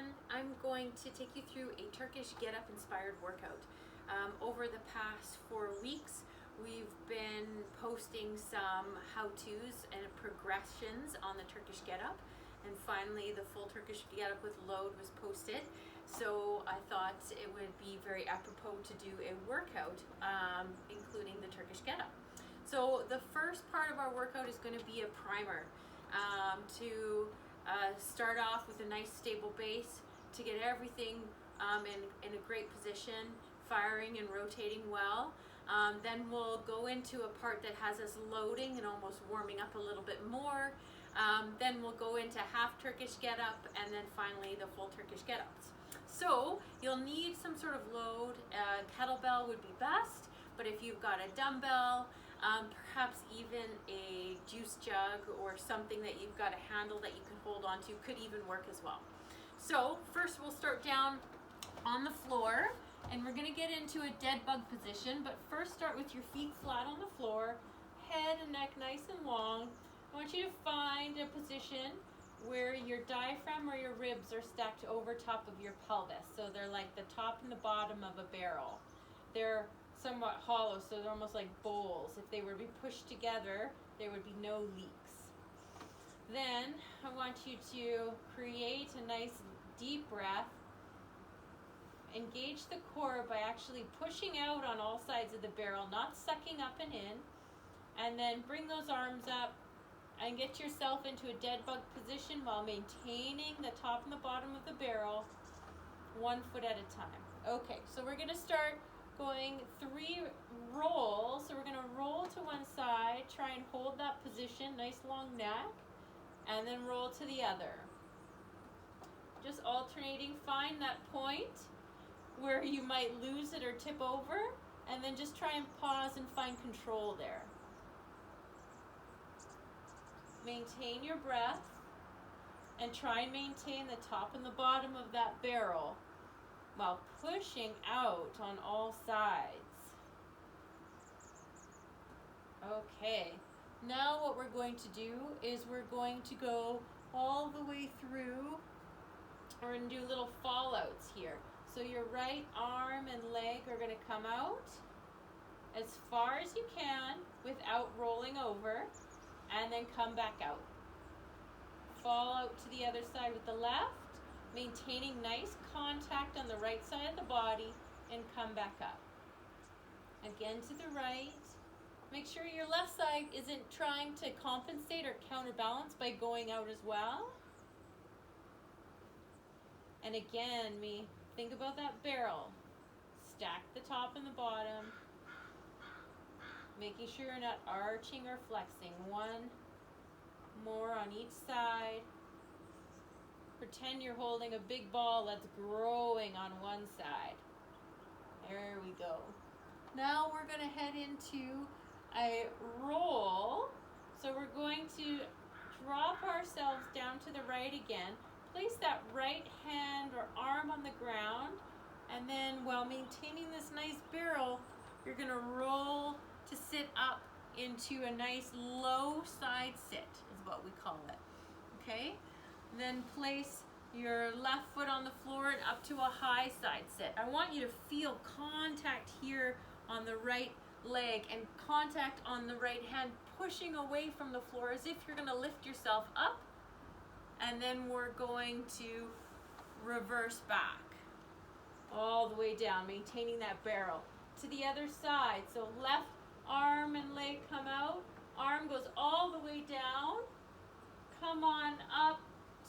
everyone. I'm going to take you through a Turkish Get Up inspired workout. Over the past 4 weeks, we've been posting some how-tos and progressions on the Turkish Get Up, and finally the full Turkish Get Up with load was posted. So I thought it would be very apropos to do a workout, including the Turkish Get Up. So the first part of our workout is going to be a primer to start off with a nice stable base to get everything in a great position, firing and rotating well. Then we'll go into a part that has us loading and almost warming up a little bit more. Then we'll go into half Turkish Get Up, and then finally the full Turkish Get Ups. So you'll need some sort of load. Kettlebell would be best, but if you've got a dumbbell, perhaps even a juice jug or something that you've got a handle that you can hold on to could even work as well. So first we'll start down on the floor, and we're going to get into a dead bug position, but first start with your feet flat on the floor, head and neck nice and long. I want you to find a position where your diaphragm or your ribs are stacked over top of your pelvis. So they're like the top and the bottom of a barrel. They're somewhat hollow, so they're almost like bowls. If they were to be pushed together, there would be no leaks. Then I want you to create a nice deep breath. Engage the core by actually pushing out on all sides of the barrel, not sucking up and in. And then bring those arms up and get yourself into a dead bug position while maintaining the top and the bottom of the barrel, 1 foot at a time. Okay, so we're going to start going 3 rolls. So we're going to roll to one side, try and hold that position, nice long neck, and then roll to the other. Just alternating, find that point where you might lose it or tip over, and then just try and pause and find control there. Maintain your breath and try and maintain the top and the bottom of that barrel while pushing out on all sides. Okay, now what we're going to do is we're going to go all the way through. We're going to do little fallouts here. So your right arm and leg are going to come out as far as you can without rolling over, and then come back out. Fall out to the other side with the left, maintaining nice contact on the right side of the body, and come back up. Again to the right. Make sure your left side isn't trying to compensate or counterbalance by going out as well. And again, think about that barrel. Stack the top and the bottom, making sure you're not arching or flexing. 1 more on each side. Pretend you're holding a big ball that's growing on one side. There we go. Now we're going to head into a roll. So we're going to drop ourselves down to the right again. Place that right hand or arm on the ground, and then while maintaining this nice barrel, you're going to roll to sit up into a nice low side sit, is what we call it. Okay? Then place your left foot on the floor and up to a high side sit. I want you to feel contact here on the right leg and contact on the right hand, pushing away from the floor as if you're going to lift yourself up. And then we're going to reverse back all the way down, maintaining that barrel. To the other side, so left arm and leg come out, arm goes all the way down, come on up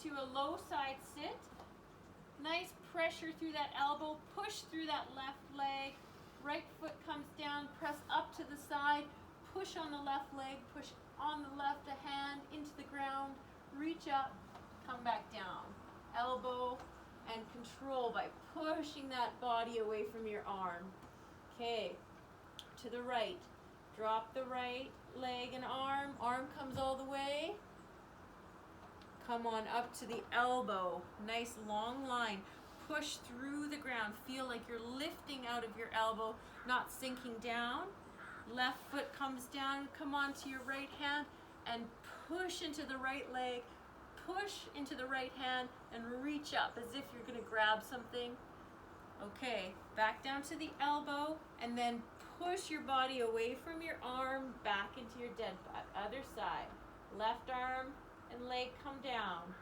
to a low side sit. Nice pressure through that elbow, push through that left leg, right foot comes down, press up to the side, push on the left leg, push on the left hand into the ground, reach up, come back down. Elbow and control by pushing that body away from your arm. Okay, to the right. Drop the right leg and arm. Arm comes all the way. Come on up to the elbow. Nice long line. Push through the ground. Feel like you're lifting out of your elbow, not sinking down. Left foot comes down. Come on to your right hand and push into the right leg. push into the right hand and reach up as if you're gonna grab something. Okay, back down to the elbow and then push your body away from your arm back into your dead butt. Other side. Left arm and leg come down.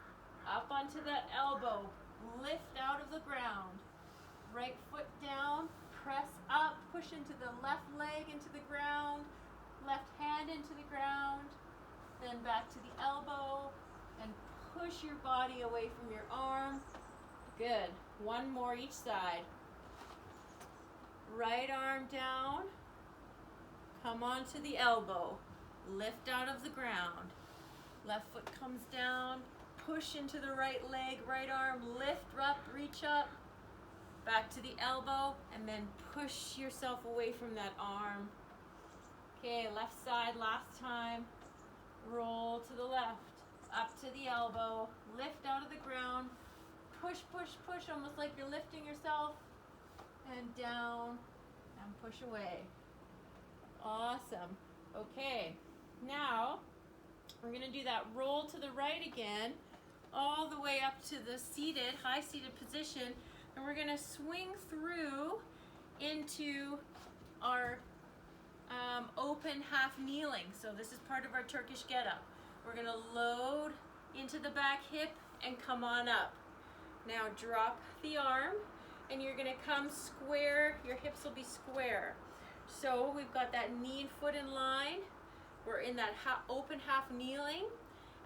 Up onto that elbow. Lift out of the ground. Right foot down. Press up. Push into the left leg into the ground. Left hand into the ground. Then back to the elbow. And push your body away from your arm. Good. One more each side. Right arm down. Come onto the elbow. Lift out of the ground. Left foot comes down. Push into the right leg, right arm. Lift up, reach up. Back to the elbow. And then push yourself away from that arm. Okay, left side last time. Roll to the left. Up to the elbow. Lift out of the ground. Push, push, push, almost like you're lifting yourself. And down. And push away. Awesome. Okay, now we're going to do that roll to the right again, all the way up to the seated, high seated position, and we're going to swing through into our open half kneeling. So this is part of our Turkish get up. We're going to load into the back hip and come on up. Now drop the arm and you're going to come square, your hips will be square. So we've got that knee and foot in line. We're in that open half kneeling.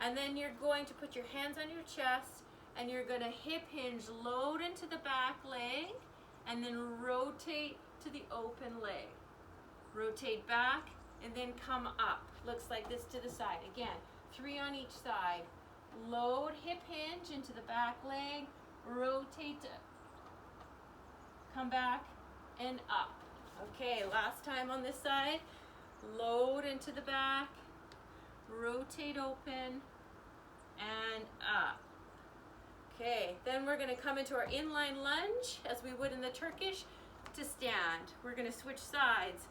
And then you're going to put your hands on your chest and you're going to hip hinge, load into the back leg, and then rotate to the open leg. Rotate back and then come up. Looks like this to the side. Again, 3 on each side. Load, hip hinge into the back leg, rotate, come back and up. Okay, last time on this side. Load into the back, rotate open, and up. Okay, then we're going to come into our inline lunge as we would in the Turkish to stand. We're going to switch sides.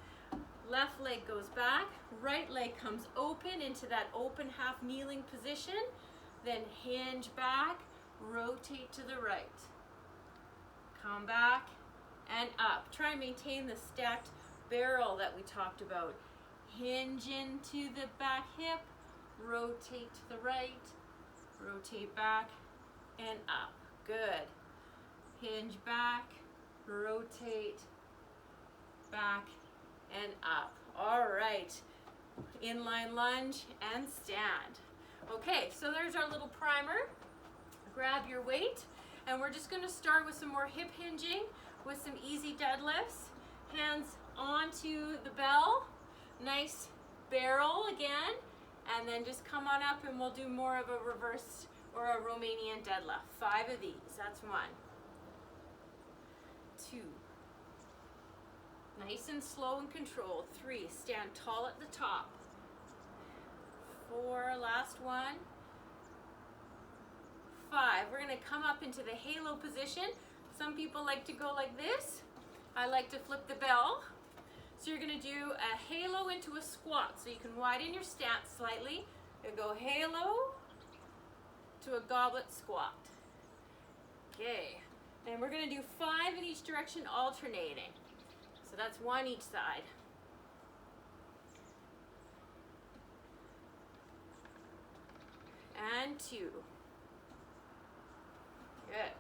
Left leg goes back, right leg comes open into that open half kneeling position, then hinge back, rotate to the right. Come back and up. Try and maintain the stacked barrel that we talked about. Hinge into the back hip, rotate to the right, rotate back and up. Good. Hinge back, rotate, back and up. All right. Inline lunge and stand. Okay, so there's our little primer. Grab your weight and we're just going to start with some more hip hinging with some easy deadlifts. Hands onto the bell. Nice barrel again, and then just come on up and we'll do more of a reverse or a Romanian deadlift. 5 of these, that's 1, 2, nice and slow and controlled. 3, stand tall at the top. 4, last one. 5, we're going to come up into the halo position. Some people like to go like this. I like to flip the bell. So you're going to do a halo into a squat. So you can widen your stance slightly and go halo to a goblet squat. Okay, and we're going to do 5 in each direction alternating. So that's 1 each side. And 2. Good.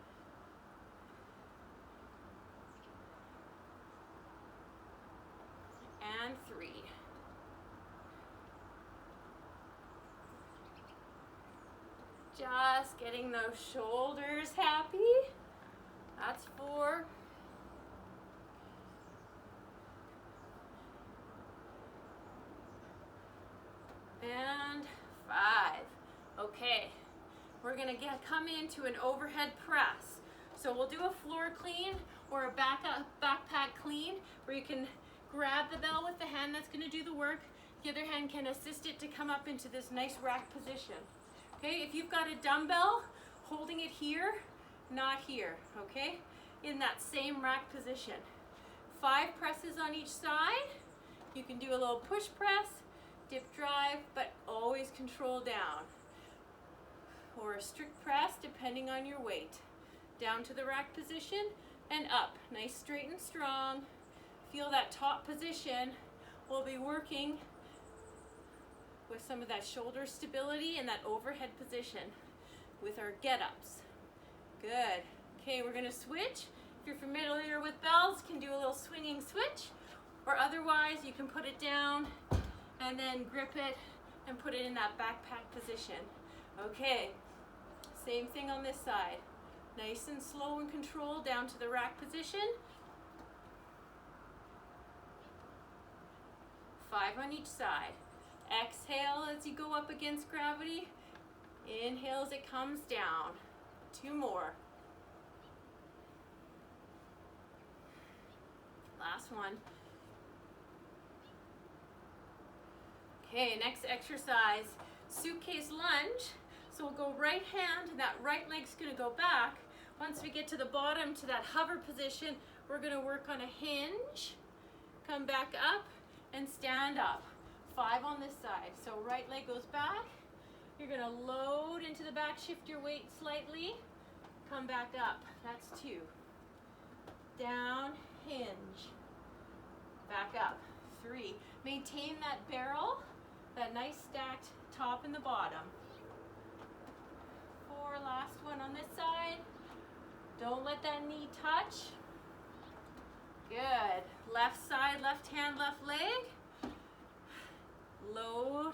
And 3. Just getting those shoulders happy. That's 4. And 5. Okay, we're gonna come into an overhead press. So we'll do a floor clean or a backpack clean where you can grab the bell with the hand that's going to do the work. The other hand can assist it to come up into this nice rack position. Okay, if you've got a dumbbell, holding it here, not here, okay? In that same rack position. 5 presses on each side. You can do a little push press, dip drive, but always control down. or a strict press depending on your weight. Down to the rack position and up. Nice, straight and strong. Feel that top position. We'll be working with some of that shoulder stability and that overhead position with our get-ups. Good. Okay, we're going to switch. If you're familiar with bells, you can do a little swinging switch, or otherwise you can put it down and then grip it and put it in that backpack position. Okay, same thing on this side. Nice and slow and controlled down to the rack position. 5 on each side. Exhale as you go up against gravity. Inhale as it comes down. 2 more. Last one. Okay, next exercise, suitcase lunge. So we'll go right hand, and that right leg's gonna go back. Once we get to the bottom, to that hover position, we're gonna work on a hinge, come back up, and stand up. 5 on this side. So right leg goes back. You're gonna load into the back, shift your weight slightly, come back up. That's 2. Down, hinge, back up. 3. Maintain that barrel, that nice stacked top and the bottom. 4, last one on this side. Don't let that knee touch. Good. Left side, left hand, left leg. Load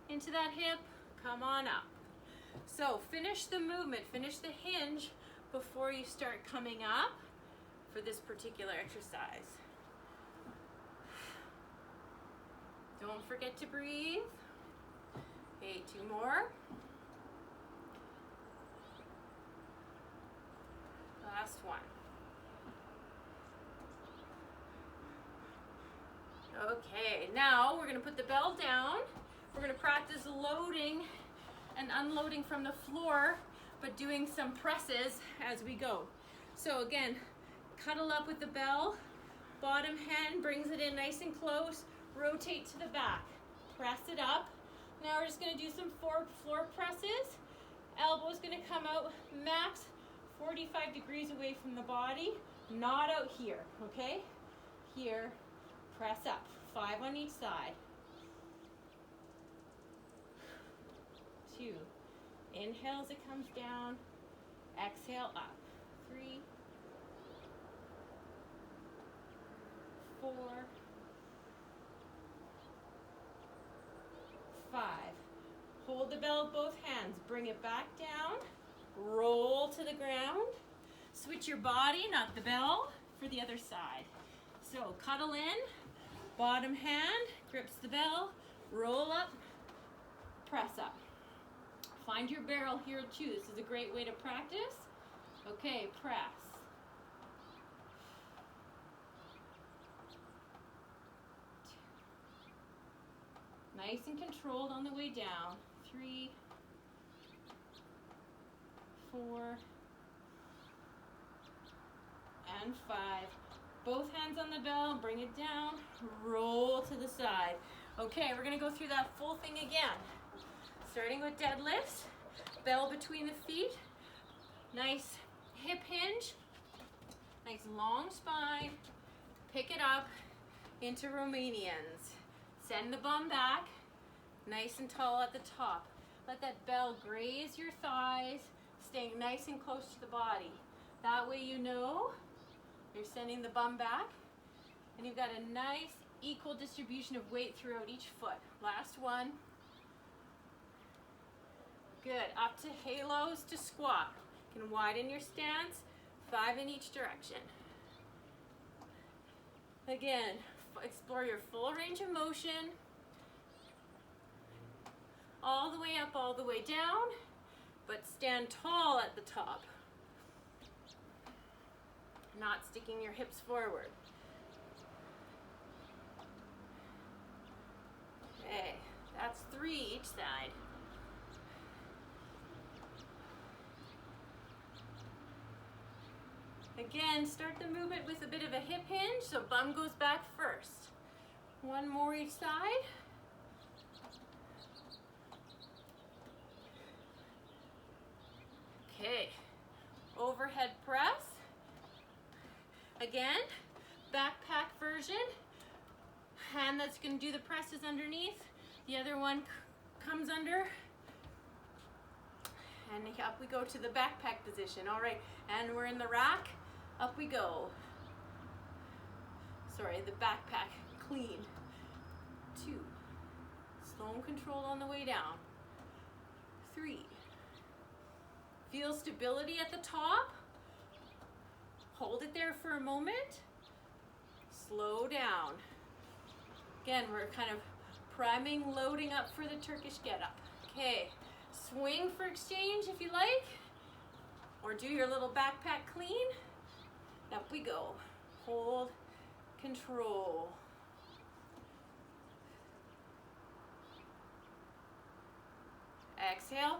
into that hip, come on up. So finish the movement, finish the hinge before you start coming up for this particular exercise. Don't forget to breathe. Okay, 2 more. Last one. Okay, now we're going to put the bell down. We're going to practice loading and unloading from the floor, but doing some presses as we go. So again, cuddle up with the bell. Bottom hand brings it in nice and close. Rotate to the back. Press it up. Now we're just going to do some floor presses. Elbow's going to come out max 45 degrees away from the body, not out here, okay? Here, press up. 5 on each side. 2. Inhale as it comes down. Exhale up. 3. 4. 5. Hold the bell with both hands. Bring it back down. Roll to the ground. Switch your body, not the bell, for the other side. So cuddle in. Bottom hand grips the bell. Roll up. Press up. Find your barrel here too. This is a great way to practice. Okay, press. Nice and controlled on the way down. 3, 4, and 5. Both hands on the bell, bring it down, roll to the side. Okay, we're gonna go through that full thing again. Starting with deadlifts, bell between the feet, nice hip hinge, nice long spine, pick it up into Romanians. Send the bum back, nice and tall at the top. Let that bell graze your thighs, staying nice and close to the body. That way you know you're sending the bum back, and you've got a nice equal distribution of weight throughout each foot. Last one. Good. Up to halos to squat. You can widen your stance. 5 in each direction. Again, explore your full range of motion. All the way up, all the way down, but stand tall at the top. Not sticking your hips forward. Okay, that's 3 each side. Again, start the movement with a bit of a hip hinge, so bum goes back first. 1 more each side. foot's gonna do the presses underneath. The other one comes under. And up we go to the backpack position. All right, and we're in the rack. Up we go. Sorry, the backpack, clean. 2. Slow and controlled on the way down. 3. Feel stability at the top. Hold it there for a moment. Slow down. Again, we're kind of priming, loading up for the Turkish get-up. Okay, swing for exchange if you like, or do your little backpack clean. Up we go. Hold, control. Exhale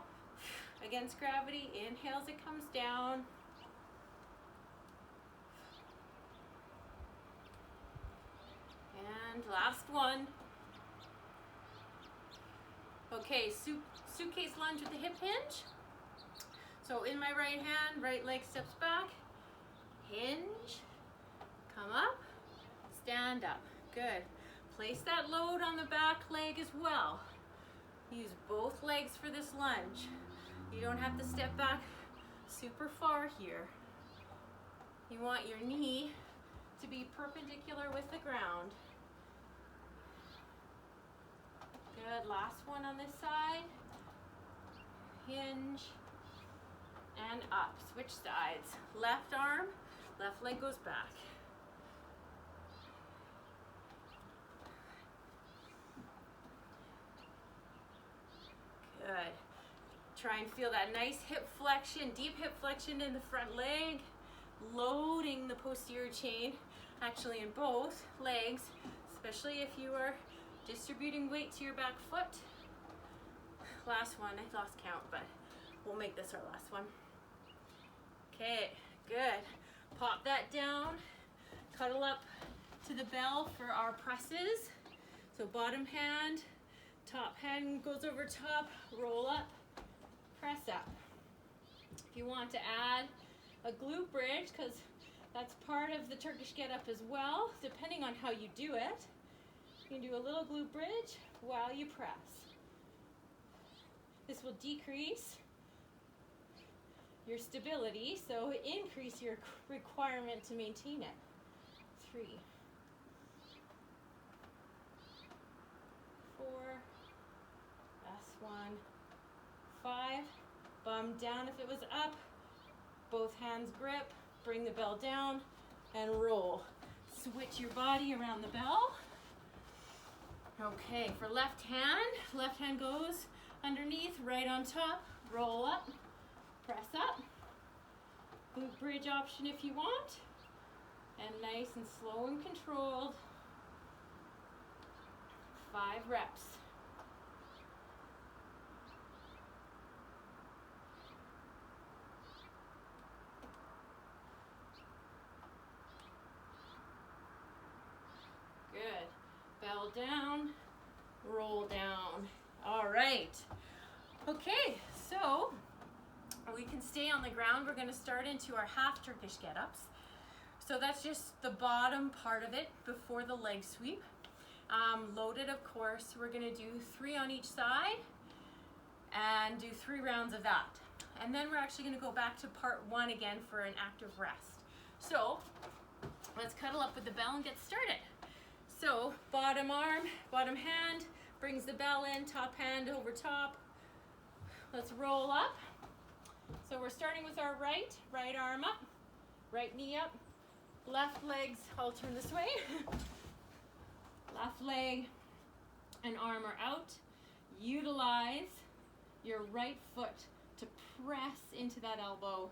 against gravity. Inhale as it comes down. And last one. Okay, suitcase lunge with the hip hinge. So in my right hand, right leg steps back. Hinge. Come up. Stand up. Good. Place that load on the back leg as well. Use both legs for this lunge. You don't have to step back super far here. You want your knee to be perpendicular with the ground. Good, last one on this side. Hinge and up. Switch sides. Left arm, left leg goes back. Good. Try and feel that nice hip flexion, deep hip flexion in the front leg, loading the posterior chain, actually in both legs, especially if you are distributing weight to your back foot. Last one, I lost count, but we'll make this our last one. Okay, good. Pop that down, cuddle up to the bell for our presses. So bottom hand, top hand goes over top, roll up, press up. If you want to add a glute bridge, because that's part of the Turkish get-up as well, depending on how you do it, you can do a little glute bridge while you press. This will decrease your stability, so increase your requirement to maintain it. 3, 4, last one, 5, bum down if it was up, both hands grip, bring the bell down and roll. Switch your body around the bell. Okay, for left hand goes underneath, right on top, roll up, press up. Glute bridge option if you want. And nice and slow and controlled. 5 reps. Good. Bell down, roll down. All right. Okay, so we can stay on the ground. We're going to start into our half Turkish get-ups. So that's just the bottom part of it before the leg sweep. Loaded, of course, we're going to do 3 on each side and do 3 rounds of that. And then we're actually going to go back to part 1 again for an active rest. So let's cuddle up with the bell and get started. So bottom arm, bottom hand brings the bell in, top hand over top. Let's roll up. So we're starting with our right arm up, right knee up, left legs, I'll turn this way. Left leg and arm are out. Utilize your right foot to press into that elbow,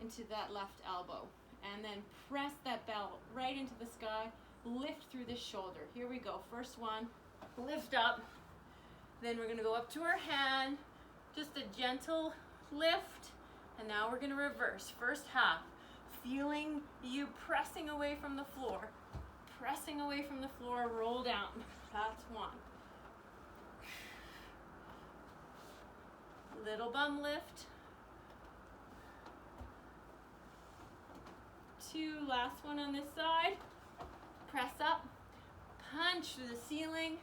into that left elbow. And then press that bell right into the sky. Lift through the shoulder. Here we go. First one, lift up. Then we're going to go up to our hand. Just a gentle lift. And now we're going to reverse. First half, feeling you pressing away from the floor. Pressing away from the floor, roll down. That's 1. Little bum lift. 2, last one on this side. Press up, punch through the ceiling.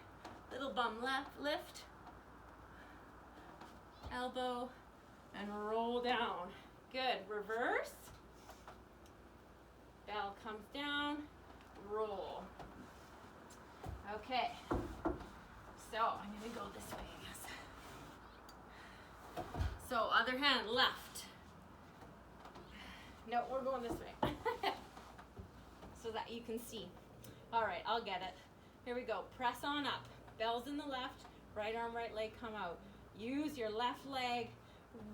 Little bum left lift. Elbow and roll down. Good. Reverse. Bell comes down. Roll. Okay. So I'm going to go this way, I guess. So other hand, left. No, we're going this way. So that you can see. All right, I'll get it. Here we go. Press on up. Bell's in the left. Right arm, right leg come out. Use your left leg.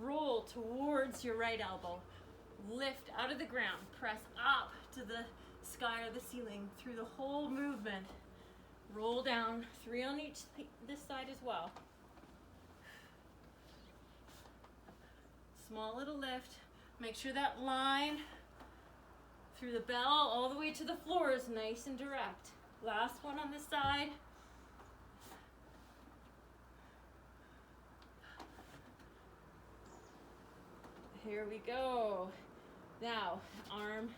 Roll towards your right elbow. Lift out of the ground. Press up to the sky or the ceiling through the whole movement. Roll down. 3 on each this side as well. Small little lift. Make sure that line through the bell all the way to the floor is nice and direct. Last one on this side. Here we go. Now, arm,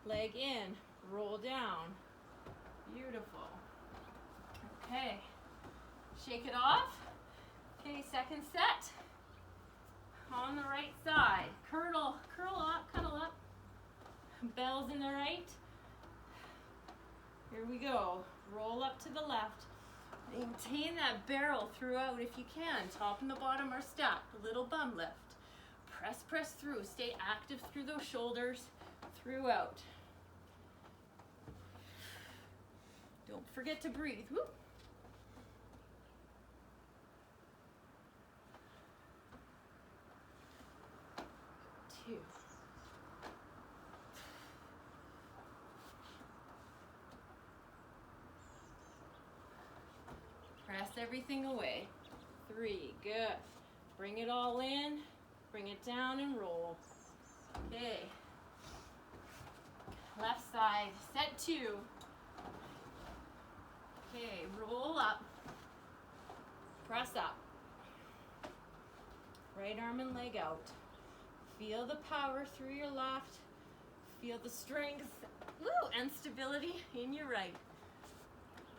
leg in, roll down. Beautiful. Okay, shake it off. Okay, second set. On the right side. Curl up, cuddle up. Bells in the right. Here we go. Roll up to the left. Maintain that barrel throughout if you can. Top and the bottom are stacked. A little bum lift. Press through. Stay active through those shoulders throughout. Don't forget to breathe. Woo. 2. Press everything away. 3, good. Bring it all in, bring it down and roll. Okay. Left side, set 2. Okay, roll up, press up. Right arm and leg out. Feel the power through your left. Feel the strength and stability in your right.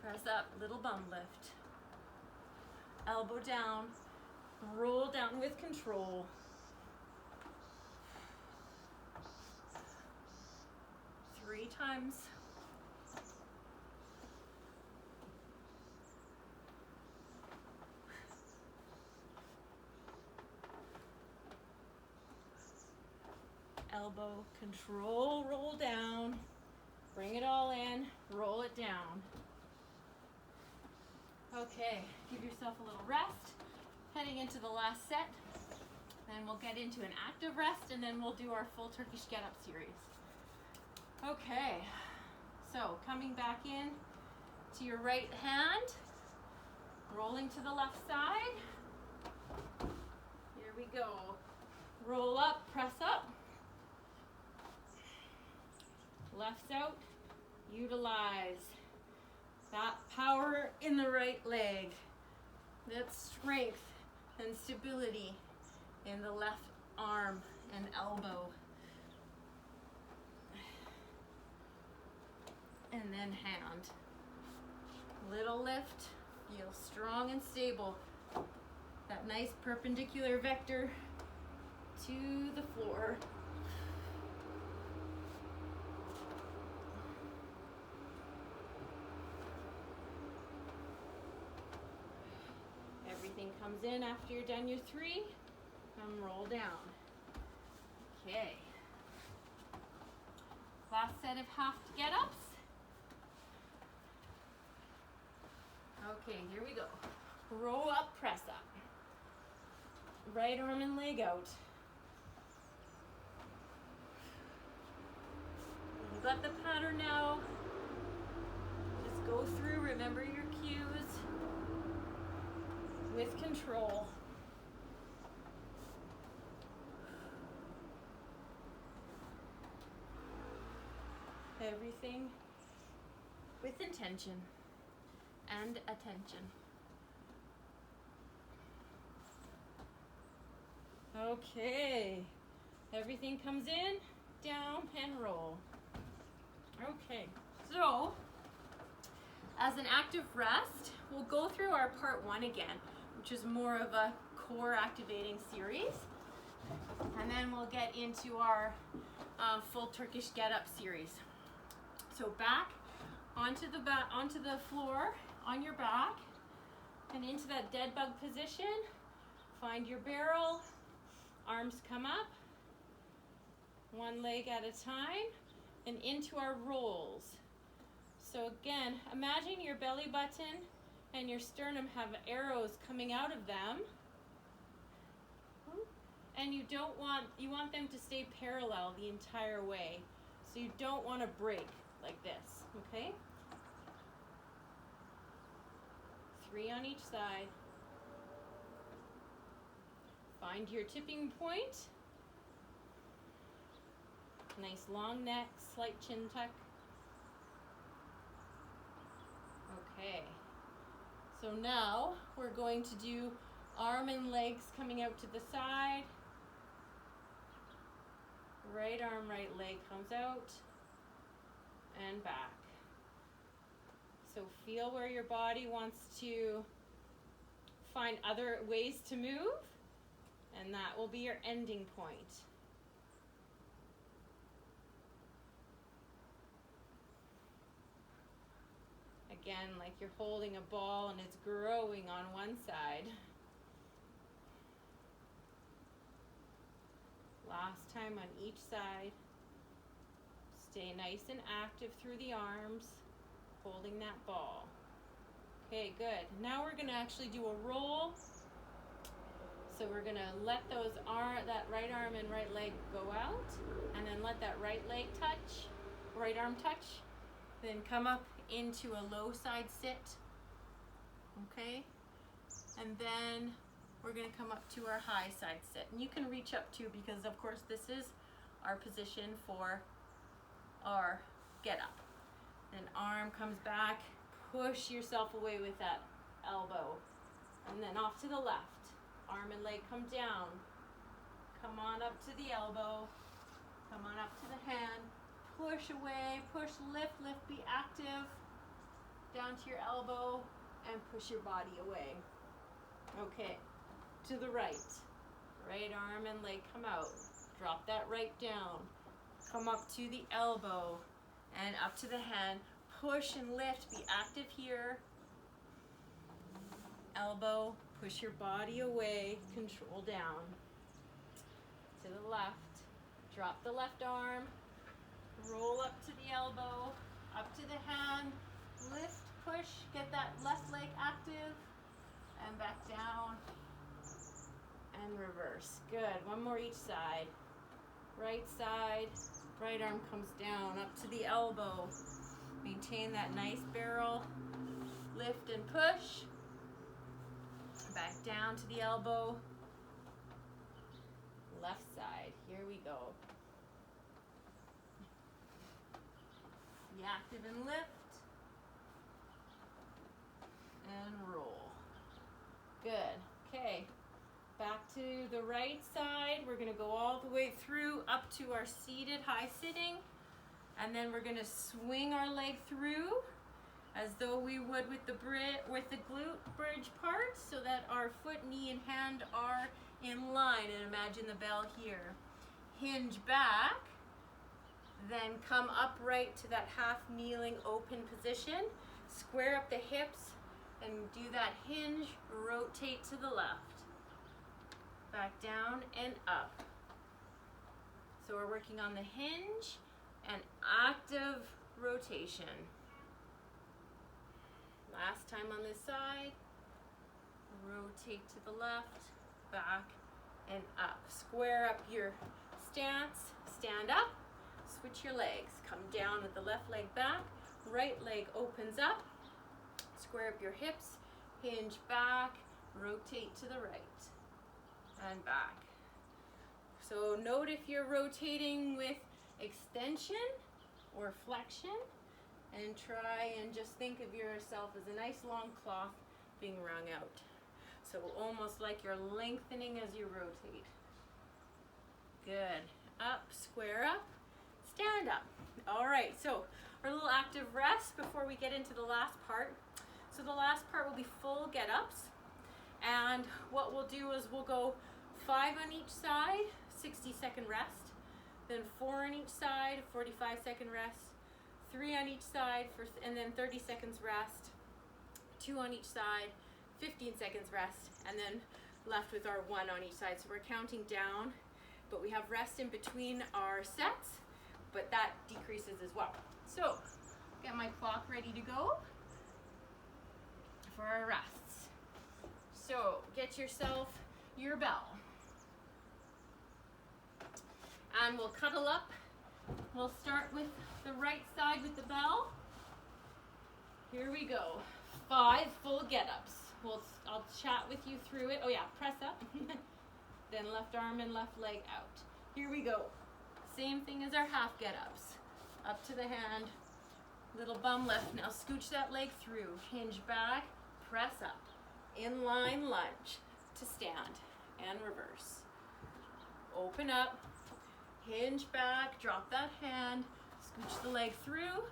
Press up, little bum lift. Elbow down, roll down with control. Three times. Elbow, control, roll down. Bring it all in, roll it down. Okay, give yourself a little rest. Heading into the last set. Then we'll get into an active rest and then we'll do our full Turkish get-up series. Okay, so coming back in to your right hand, rolling to the left side. Here we go. Roll up, press up. Left's out, utilize that power in the right leg, that strength and stability in the left arm and elbow. And then hand. Little lift, feel strong and stable. That nice perpendicular vector to the floor. Everything comes in after you're done your 3. Come roll down. Okay. Last set of half get-ups. Okay, here we go. Roll up, press up. Right arm and leg out. You got the pattern now. Just go through, remember your cues with control. Everything with intention and attention. Okay, everything comes in, down, and roll. Okay, so As an active rest, we'll go through our part 1 again, which is more of a core activating series. And then we'll get into our full Turkish get up series. So back onto the floor on your back and into that dead bug position. Find your barrel, arms come up, one leg at a time, and into our rolls. So again, imagine your belly button and your sternum have arrows coming out of them. And you want them to stay parallel the entire way. So you don't want to break like this, okay? 3 on each side. Find your tipping point. Nice long neck, slight chin tuck. Okay. So now we're going to do arm and legs coming out to the side. Right arm, right leg comes out and back. So feel where your body wants to find other ways to move, and that will be your ending point. Again, like you're holding a ball and it's growing on one side. Last time on each side. Stay nice and active through the arms, holding that ball. Okay, good. Now we're going to actually do a roll. So we're going to let that right arm and right leg go out, and then let that right arm touch, then come up into a low side sit. Okay? And then we're going to come up to our high side sit. And you can reach up too, because of course this is our position for our get up. Then arm comes back, push yourself away with that elbow. And then off to the left. Arm and leg come down. Come on up to the elbow. Come on up to the hand. Push away, push, lift, be active. Down to your elbow and push your body away. Okay. To the right. Right arm and leg come out. Drop that right down. Come up to the elbow and up to the hand. Push and lift. Be active here. Elbow. Push your body away. Control down. To the left. Drop the left arm. Roll up to the elbow. Up to the hand. Lift. Push. Get that left leg active. And back down. And reverse. Good. One more each side. Right side. Right arm comes down up to the elbow. Maintain that nice barrel. Lift and push. Back down to the elbow. Left side. Here we go. Be active and lift. And roll. Good. Okay. Back to the right side. We're going to go all the way through up to our seated high sitting. And then we're going to swing our leg through as though we would with the glute bridge part, so that our foot, knee, and hand are in line. And imagine the bell here. Hinge back. Then come upright to that half kneeling open position. Square up the hips and do that hinge. Rotate to the left. Back down and up. So we're working on the hinge and active rotation. Last time on this side. Rotate to the left, back, and up. Square up your stance. Stand up. Switch your legs. Come down with the left leg back. Right leg opens up. Square up your hips. Hinge back. Rotate to the right. And back. So note if you're rotating with extension or flexion, and try and just think of yourself as a nice long cloth being wrung out. So almost like you're lengthening as you rotate. Good. Up, square up, stand up. All right, so our little active rest before we get into the last part. So the last part will be full get-ups. And what we'll do is we'll go 5 on each side, 60-second rest. Then 4 on each side, 45-second rest. 3 on each side, and then 30 seconds rest. 2 on each side, 15 seconds rest, and then left with our 1 on each side. So we're counting down, but we have rest in between our sets, but that decreases as well. So get my clock ready to go for our rests. So get yourself your bell. And we'll cuddle up. We'll start with the right side with the bell. Here we go. 5 full get-ups. I'll chat with you through it. Oh yeah, press up. Then left arm and left leg out. Here we go. Same thing as our half get-ups. Up to the hand, little bum lift. Now scooch that leg through. Hinge back, press up. Inline lunge to stand and reverse. Open up, hinge back, drop that hand, scooch the leg through,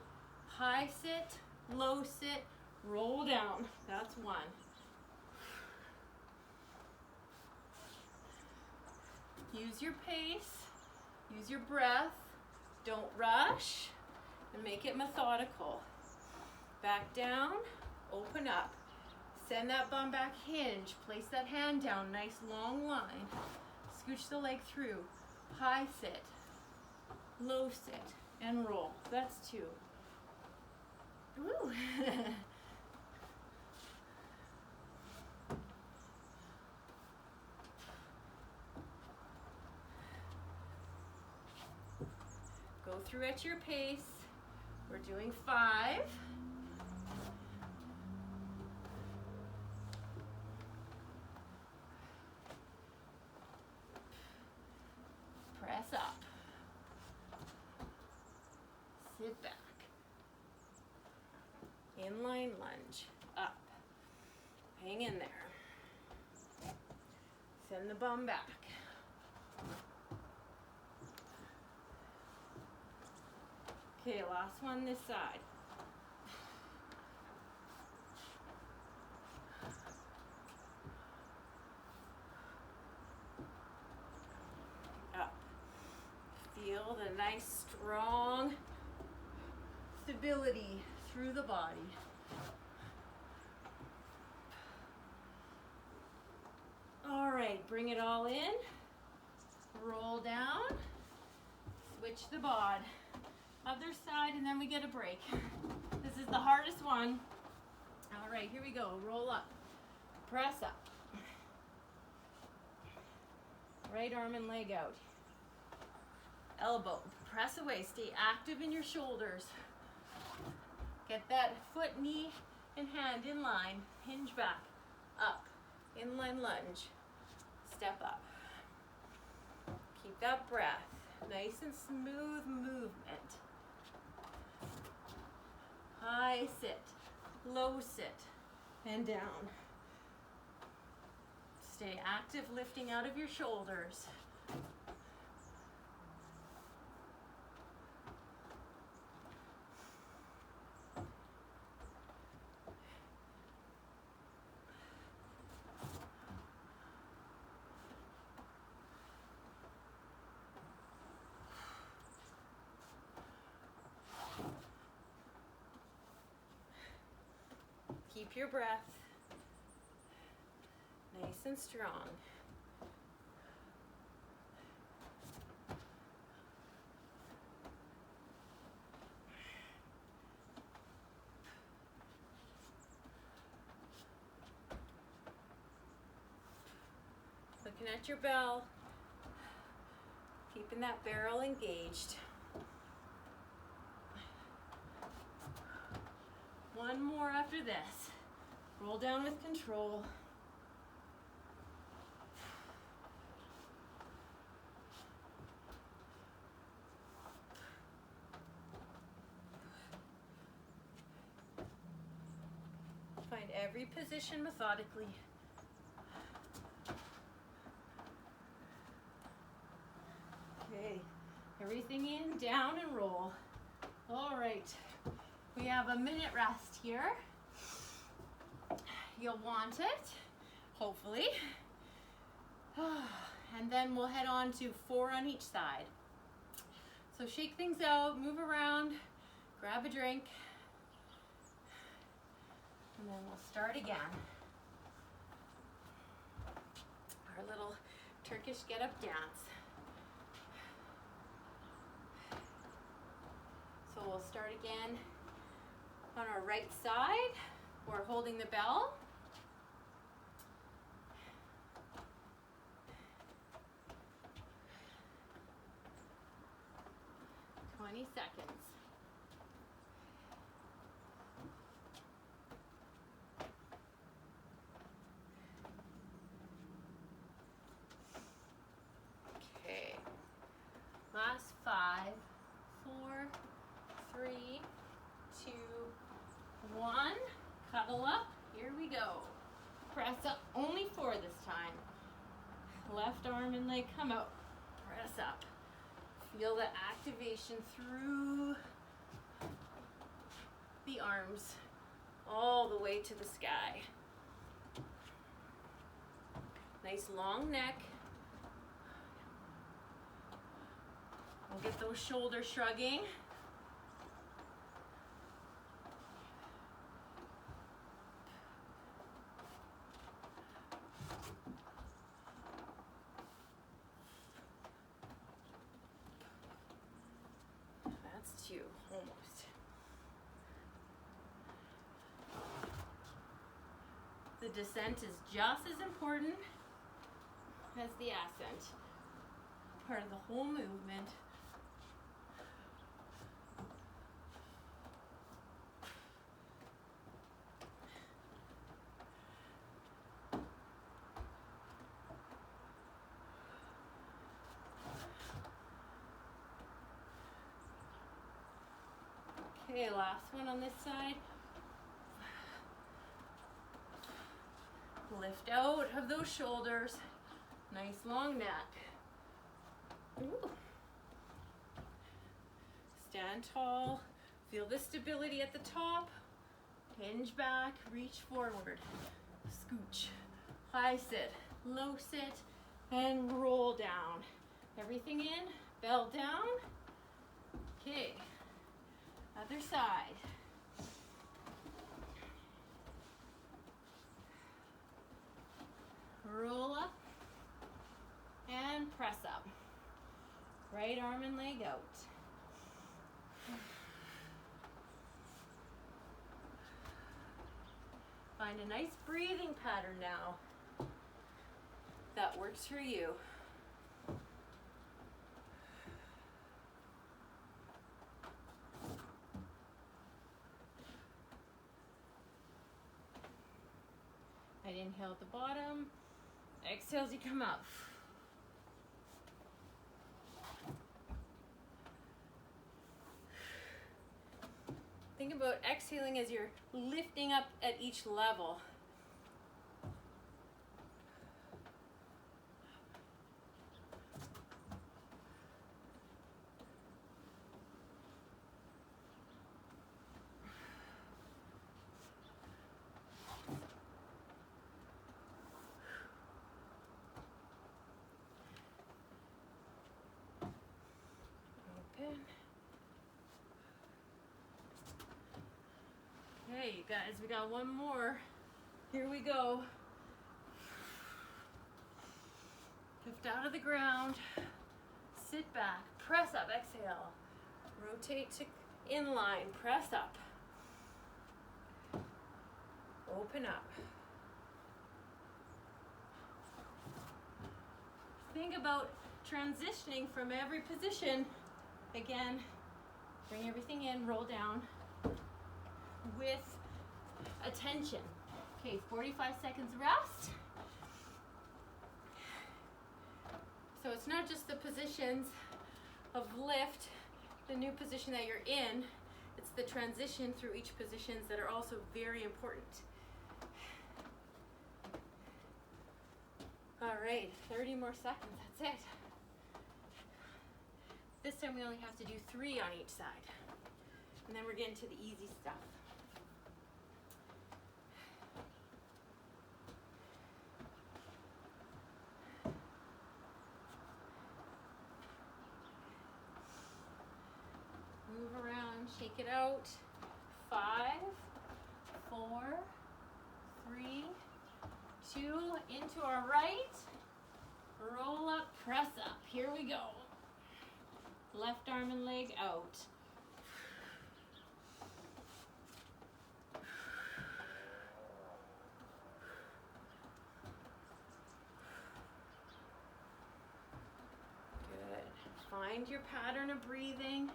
high sit, low sit, roll down. That's 1. Use your pace, use your breath, don't rush, and make it methodical. Back down, open up. Send that bum back, hinge, place that hand down, nice long line. Scooch the leg through, high sit, low sit, and roll. That's 2. Woo. Go through at your pace. We're doing 5. Press up. Sit back. Inline lunge. Up. Hang in there. Send the bum back. Okay, last one this side. Up. Feel the nice, strong stability through the body. All right, bring it all in. Roll down. Switch the bod. Other side, and then we get a break. This is the hardest one. All right, here we go. Roll up. Press up. Right arm and leg out. Elbow. Press away. Stay active in your shoulders. Get that foot, knee, and hand in line. Hinge back. Up. Inline lunge. Step up. Keep that breath. Nice and smooth movement. High sit, low sit, and down. Stay active, lifting out of your shoulders. Keep your breath nice and strong. Looking at your bell, keeping that barrel engaged. One more after this. Roll down with control. Find every position methodically. Okay, everything in, down, and roll. All right, we have a minute rest here. You'll want it, hopefully. And then we'll head on to 4 on each side. So shake things out, move around, grab a drink, and then we'll start again. Our little Turkish get-up dance. So we'll start again on our right side. We're holding the bell. Seconds. Okay. Last 5, 4, 3, 2, 1. Cuddle up. Here we go. Press up. Only 4 this time. Left arm and leg come out. Press up. Feel the activation through the arms all the way to the sky. Nice long neck. We'll get those shoulders shrugging. That's 2, almost. The descent is just as important as the ascent. Part of the whole movement. Okay, last one on this side. Lift out of those shoulders. Nice long neck. Ooh. Stand tall. Feel the stability at the top. Hinge back, reach forward. Scooch. High sit, low sit, and roll down. Everything in, bell down. Okay. Other side. Roll up and press up. Right arm and leg out. Find a nice breathing pattern now that works for you. I'd inhale at the bottom, exhale as you come up. Think about exhaling as you're lifting up at each level. Open. Okay, you guys, we got one more. Here we go. Lift out of the ground. Sit back. Press up. Exhale. Rotate to inline. Press up. Open up. Think about transitioning from every position. Again, bring everything in, roll down with attention. Okay, 45 seconds rest. So it's not just the positions of lift, the new position that you're in, it's the transition through each positions that are also very important. All right, 30 more seconds, that's it. This time we only have to do 3 on each side. And then we're getting to the easy stuff. Move around, shake it out. 5, 4, 3, 2, into our right. Roll up, press up. Here we go. Left arm and leg out. Good. Find your pattern of breathing.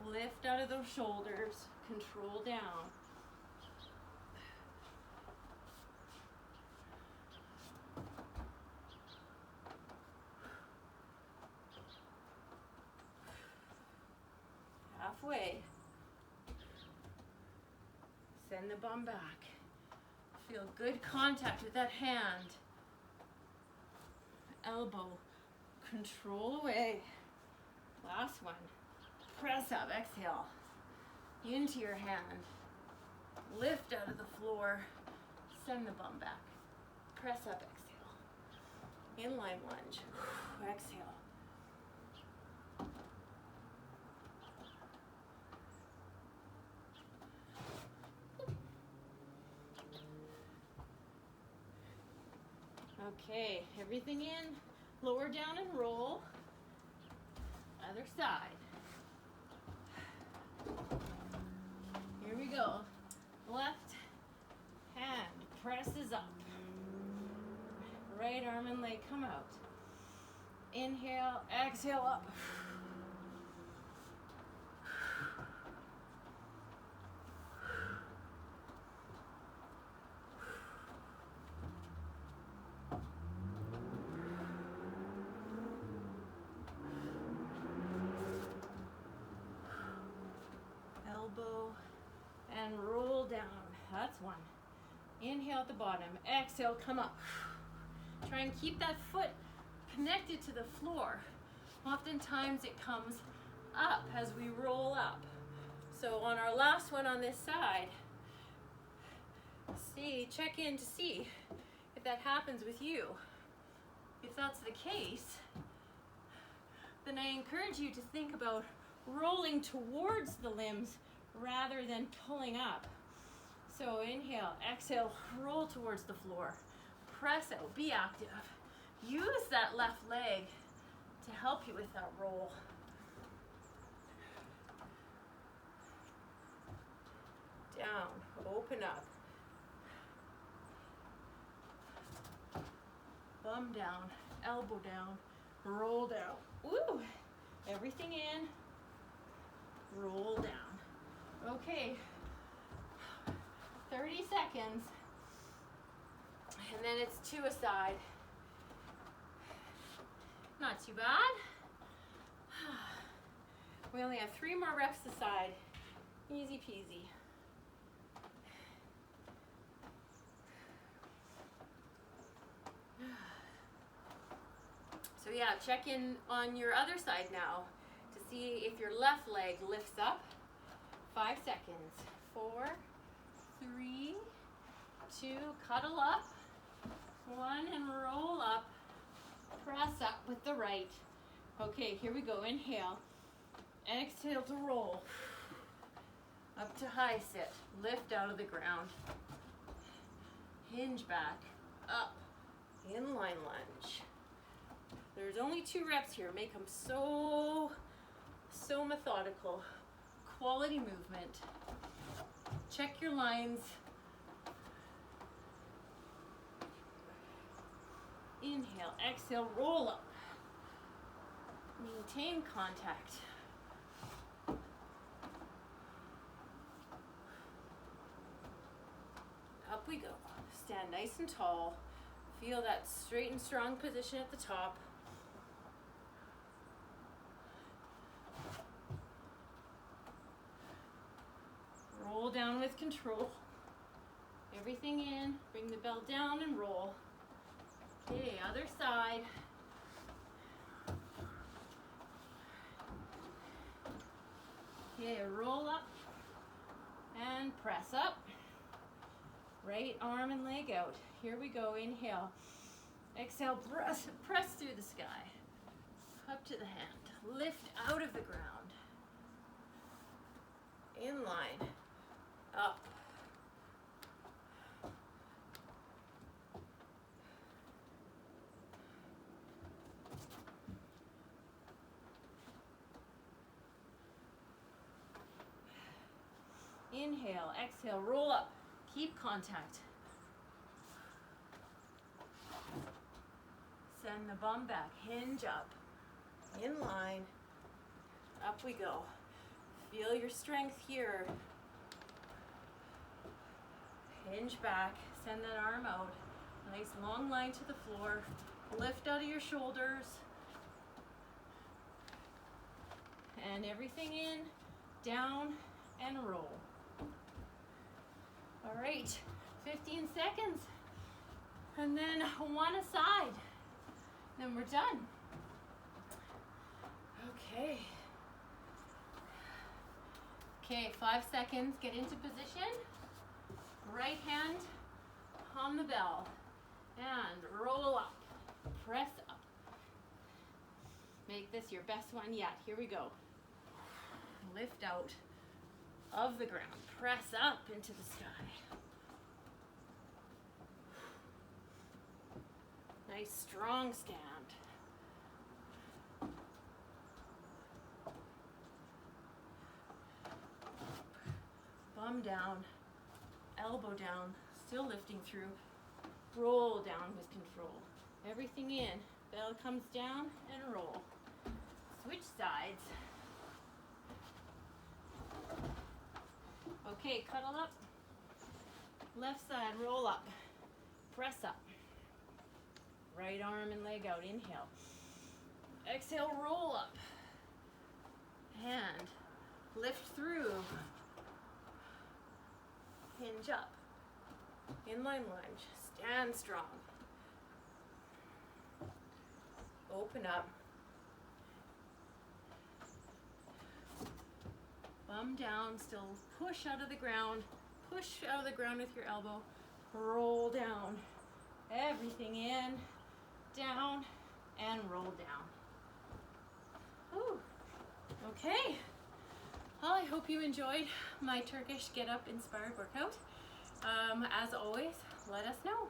Lift out of those shoulders. Control down. Halfway. Send the bum back. Feel good contact with that hand. Elbow. Control away. Last one. Press up. Exhale. Into your hand. Lift out of the floor. Send the bum back. Press up. Exhale. Inline lunge. Exhale. Okay, everything in, lower down and roll. Other side. Here we go. Left hand presses up. Right arm and leg come out. Inhale, exhale up. And roll down. That's one. Inhale at the bottom. Exhale, come up. Try and keep that foot connected to the floor. Oftentimes it comes up as we roll up. So on our last one on this side, check in to see if that happens with you. If that's the case, then I encourage you to think about rolling towards the limbs rather than pulling up. So inhale, exhale, roll towards the floor. Press out, be active. Use that left leg to help you with that roll. Down, open up. Bum down, elbow down, roll down. Woo! Everything in, roll down. Okay, 30 seconds, and then it's two aside. Not too bad. We only have 3 more reps aside. Easy peasy. So yeah, check in on your other side now to see if your left leg lifts up. 5 seconds. 4, 3, 2, cuddle up. 1 and roll up. Press up with the right. Okay, here we go. Inhale. Exhale to roll. Up to high sit. Lift out of the ground. Hinge back. Up. Inline lunge. There's only 2 reps here. Make them so methodical. Quality movement. Check your lines. Inhale, exhale, roll up. Maintain contact. Up we go. Stand nice and tall. Feel that straight and strong position at the top. Roll down with control. Everything in. Bring the belt down and roll. Okay, other side. Okay, roll up and press up. Right arm and leg out. Here we go, inhale. Exhale, press through the sky. Up to the hand. Lift out of the ground. In line. Up. Inhale, exhale, roll up. Keep contact. Send the bum back, hinge up. In line. Up we go. Feel your strength here. Hinge back, send that arm out. Nice long line to the floor. Lift out of your shoulders. And everything in, down, and roll. All right, 15 seconds. And then one aside. Then we're done. Okay. Okay, 5 seconds, get into position. Right hand on the bell. And roll up, press up. Make this your best one yet. Here we go. Lift out of the ground. Press up into the sky. Nice strong stand. Bum down, elbow down, still lifting through. Roll down with control. Everything in. Bell comes down and roll. Switch sides. Okay, cuddle up. Left side, roll up. Press up. Right arm and leg out. Inhale. Exhale, roll up. And lift through. Hinge up. Inline lunge. Stand strong. Open up. Bum down, still push out of the ground. Push out of the ground with your elbow. Roll down. Everything in, down, and roll down. Whew. Okay. Well, I hope you enjoyed my Turkish Get Up Inspired workout. As always, let us know.